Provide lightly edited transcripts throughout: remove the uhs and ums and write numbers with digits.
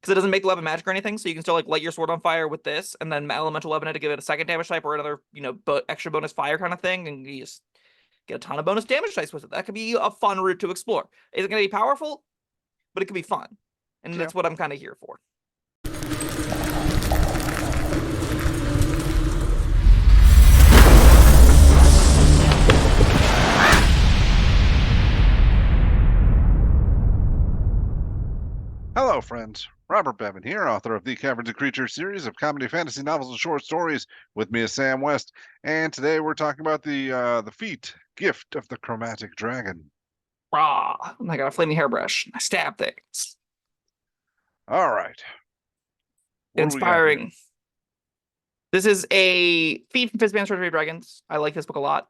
Because it doesn't make the weapon magic or anything, so you can still like light your sword on fire with this, and then elemental weapon it to give it a second damage type or another, extra bonus fire kind of thing, and you just get a ton of bonus damage dice with it. That could be a fun route to explore. Is it going to be powerful? But it could be fun, and that's what I'm kind of here for. Hello, friends. Robert Bevan here, author of the Caverns Creatures series of comedy, fantasy novels, and short stories. With me is Sam West, and today we're talking about the feat, gift of the Chromatic Dragon. Ah, I got a flaming hairbrush. I stab things. All right. Inspiring. This is a feat from Fizban's Chromatic Dragons. I like this book a lot.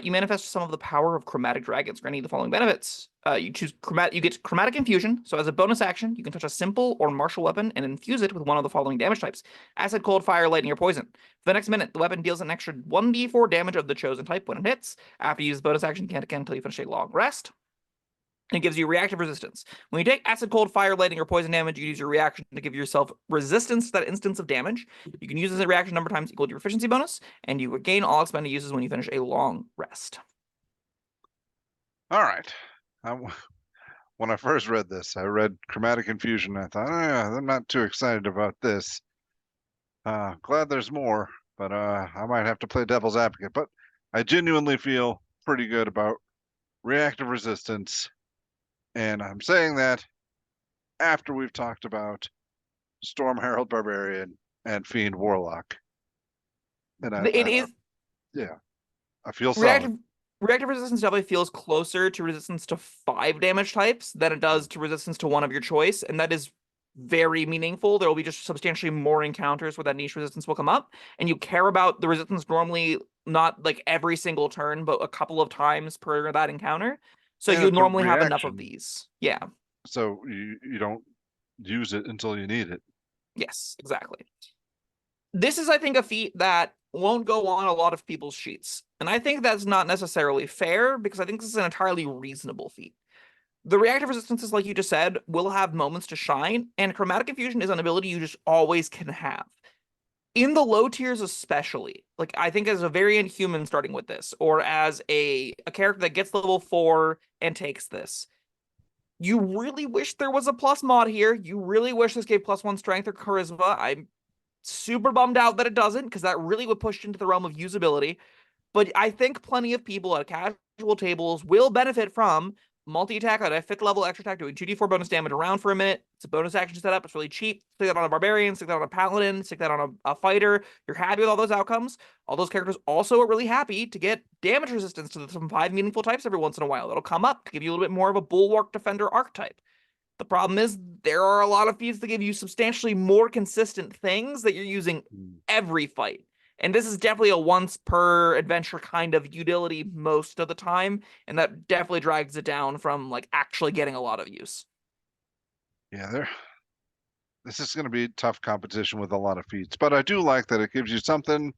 You manifest some of the power of Chromatic Dragons, granting the following benefits. You get Chromatic Infusion. So as a bonus action, you can touch a simple or martial weapon and infuse it with one of the following damage types: acid, cold, fire, lightning, or poison. For the next minute, the weapon deals an extra 1d4 damage of the chosen type when it hits. After you use the bonus action, you can't again until you finish a long rest. And it gives you reactive resistance. When you take acid, cold, fire, lightning, or poison damage, you use your reaction to give yourself resistance to that instance of damage. You can use this reaction number of times equal to your efficiency bonus, and you regain all expended uses when you finish a long rest. All right. When I first read this, I read Chromatic Infusion, and I thought, I'm not too excited about this. Glad there's more, but I might have to play devil's advocate. But I genuinely feel pretty good about reactive resistance. And I'm saying that after we've talked about Storm Herald Barbarian and Fiend Warlock. And I feel solid. Reactive resistance definitely feels closer to resistance to 5 damage types than it does to resistance to one of your choice, and that is very meaningful. There will be just substantially more encounters where that niche resistance will come up, and you care about the resistance normally not like every single turn, but a couple of times per that encounter. So you normally have enough of these. Yeah. So you don't use it until you need it. Yes, exactly. This is, I think, a feat that won't go on a lot of people's sheets. And I think that's not necessarily fair, because I think this is an entirely reasonable feat. The reactive resistances, like you just said, will have moments to shine, and Chromatic Infusion is an ability you just always can have. In the low tiers especially, like I think as a variant human starting with this, or as a character that gets level 4 and takes this, you really wish there was a plus mod here. You really wish this gave +1 strength or charisma. I'm super bummed out that it doesn't, because that really would push into the realm of usability. But I think plenty of people at casual tables will benefit from multi-attack at a 5th level extra attack doing 2d4 bonus damage around for a minute. It's a bonus action setup. It's really cheap. Stick that on a barbarian, stick that on a paladin, stick that on a fighter. You're happy with all those outcomes. All those characters also are really happy to get damage resistance to some 5 meaningful types every once in a while. That'll come up to give you a little bit more of a bulwark defender archetype. The problem is there are a lot of feats that give you substantially more consistent things that you're using every fight. And this is definitely a once per adventure kind of utility most of the time. And that definitely drags it down from like actually getting a lot of use. Yeah, this is going to be tough competition with a lot of feats, but I do like that it gives you something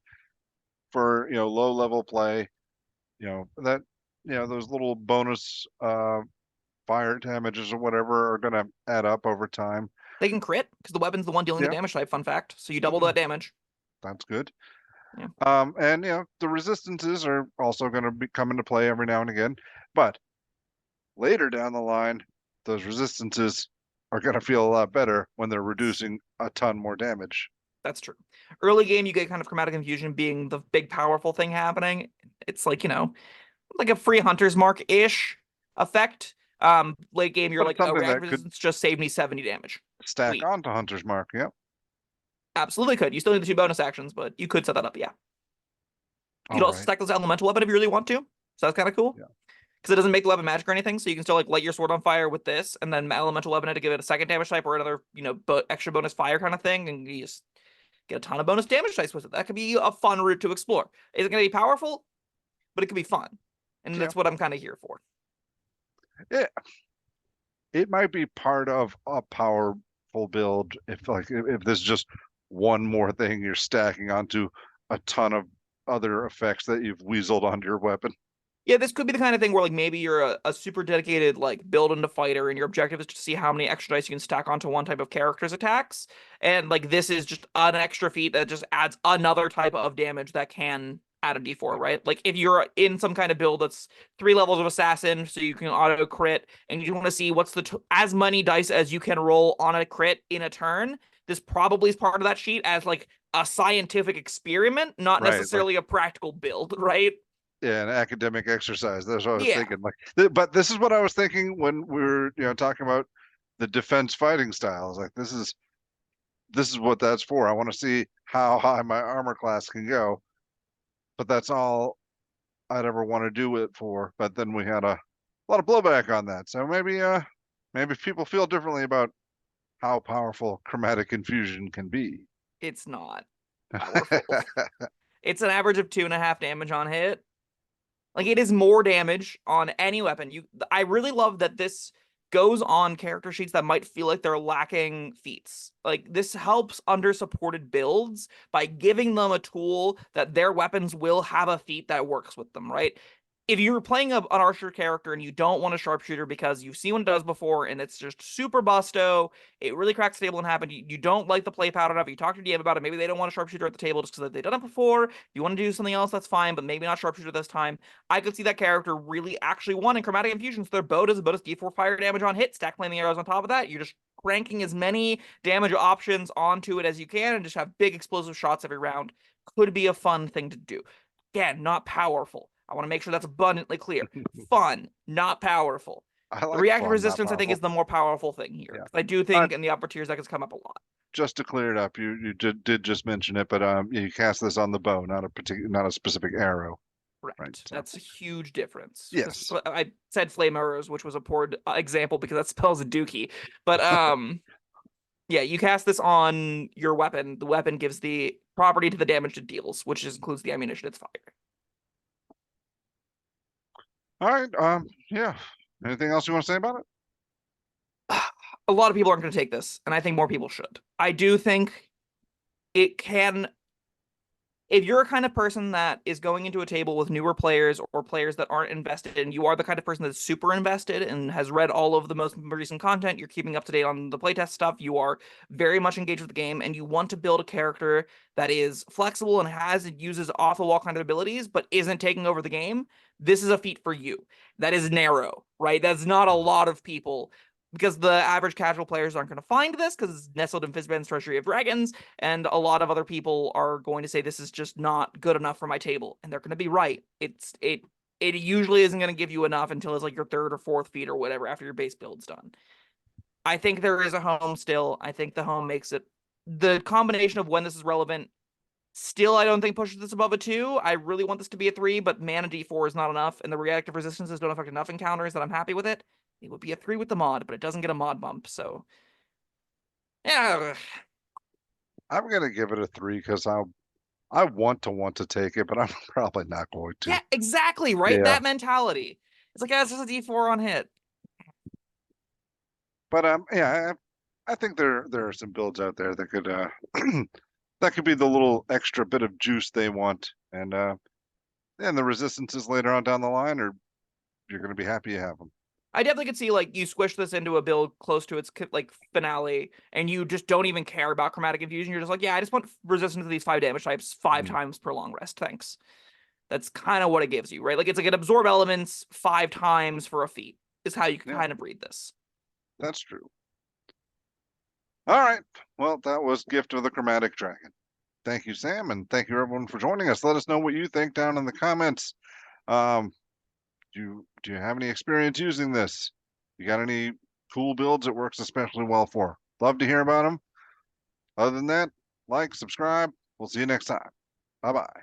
for, low level play, that, those little bonus, fire damages or whatever are going to add up over time. They can crit because the weapon's the one dealing the damage type, fun fact. So you double that damage. That's good. Yeah. And the resistances are also going to come into play every now and again, but later down the line, those resistances are going to feel a lot better when they're reducing a ton more damage. That's true. Early game, you get kind of Chromatic Infusion being the big powerful thing happening. It's like, like a free Hunter's Mark-ish effect. Late game, you're like, reactive resistance just saved me 70 damage. Stack onto Hunter's Mark, yep. Absolutely could. You still need the 2 bonus actions, but you could set that up, yeah. You could also stack those elemental weapon if you really want to. So that's kind of cool. Yeah. Because it doesn't make the weapon magic or anything, so you can still like light your sword on fire with this, and then elemental weapon it to give it a second damage type or another, extra bonus fire kind of thing, and you just get a ton of bonus damage dice with it. That could be a fun route to explore. Is it going to be powerful? But it could be fun. And that's what I'm kind of here for. Yeah. It might be part of a powerful build if this is just one more thing you're stacking onto a ton of other effects that you've weaseled onto your weapon. Yeah, this could be the kind of thing where like maybe you're a super dedicated like build into fighter and your objective is to see how many extra dice you can stack onto one type of character's attacks. And like this is just an extra feat that just adds another type of damage that can add a D4, Yep. right? Like if you're in some kind of build that's 3 levels of assassin, so you can auto crit, and you want to see what's the as many dice as you can roll on a crit in a turn. This probably is part of that sheet as like a scientific experiment, not Right. Like, necessarily a practical build, right? yeah, an academic exercise. That's what I was Yeah. thinking. Like, but this is what I was thinking when we were, talking about the defense fighting styles. Like, this is what that's for. I want to see how high my armor class can go, but that's all I'd ever want to do it for. But then we had a lot of blowback on that. So maybe people feel differently about how powerful chromatic infusion can be. It's not powerful. It's an average of 2.5 damage on hit. Like it is more damage on any weapon. I really love that this goes on character sheets that might feel like they're lacking feats. Like this helps under supported builds by giving them a tool that their weapons will have a feat that works with them, right? If you're playing an archer character and you don't want a sharpshooter because you've seen what it does before and it's just super busto, it really cracks the table and happened. You don't like the play pattern of it. You talk to your DM about it. Maybe they don't want a sharpshooter at the table just because they've done it before. If you want to do something else, that's fine, but maybe not sharpshooter this time. I could see that character really actually wanting chromatic infusion. So their bow does a bonus D4 fire damage on hit, stack flaming arrows on top of that. You're just cranking as many damage options onto it as you can and just have big explosive shots every round. Could be a fun thing to do. Again, not powerful. I want to make sure that's abundantly clear. Fun, not powerful. I The like reactive fun, not resistance, I think, powerful. is the more powerful thing here. Yeah. I do think in the upper tiers that has come up a lot. Just to clear it up, you did just mention it, but you cast this on the bow, not a specific arrow. Correct. Right. So That's a huge difference. yes. I said flame arrows, which was a poor example because that spells a dookie. But yeah, you cast this on your weapon. The weapon gives the property to the damage it deals, which includes the ammunition it's firing. All right. Yeah. Anything else you want to say about it? A lot of people aren't going to take this, and I think more people should. I do think it can. If you're a kind of person that is going into a table with newer players or players that aren't invested, and you are the kind of person that's super invested and has read all of the most recent content, you're keeping up to date on the playtest stuff, you are very much engaged with the game, and you want to build a character that is flexible and uses off the wall kind of abilities, but isn't taking over the game, this is a feat for you. That is narrow, right? That's not a lot of people because the average casual players aren't going to find this because it's nestled in Fizban's Treasury of Dragons, and a lot of other people are going to say this is just not good enough for my table, and they're going to be right. It usually isn't going to give you enough until it's like your third or fourth feat or whatever after your base build's done. I think there is a home still. I think the home makes it the combination of when this is relevant. Still, I don't think pushes this above a 2. I really want this to be a 3, but mana D4 is not enough, and the reactive resistances don't affect enough encounters that I'm happy with it. It would be a 3 with the mod, but it doesn't get a mod bump, so yeah. I'm gonna give it a 3 because I want to take it, but I'm probably not going to. Yeah, exactly, right? Yeah. That mentality. It's like, it's just a D4 on hit. But yeah, I think there are some builds out there that could that could be the little extra bit of juice they want, and the resistances later on down the line, or you're gonna be happy you have them. I definitely could see like you squish this into a build close to its like finale, and you just don't even care about chromatic infusion. You're just like, yeah, I just want resistance to these 5 damage types 5 times per long rest. Thanks. That's kind of what it gives you, right? Like it's like it absorb elements 5 times for a feat is how you can Yeah, kind of read this. that's true. All right. Well, that was Gift of the Chromatic Dragon. Thank you, Sam, and thank you everyone for joining us. Let us know what you think down in the comments. Um, do you have any experience using this? You got any cool builds it works especially well for? Love to hear about them. Other than that, like, subscribe. We'll see you next time. Bye bye.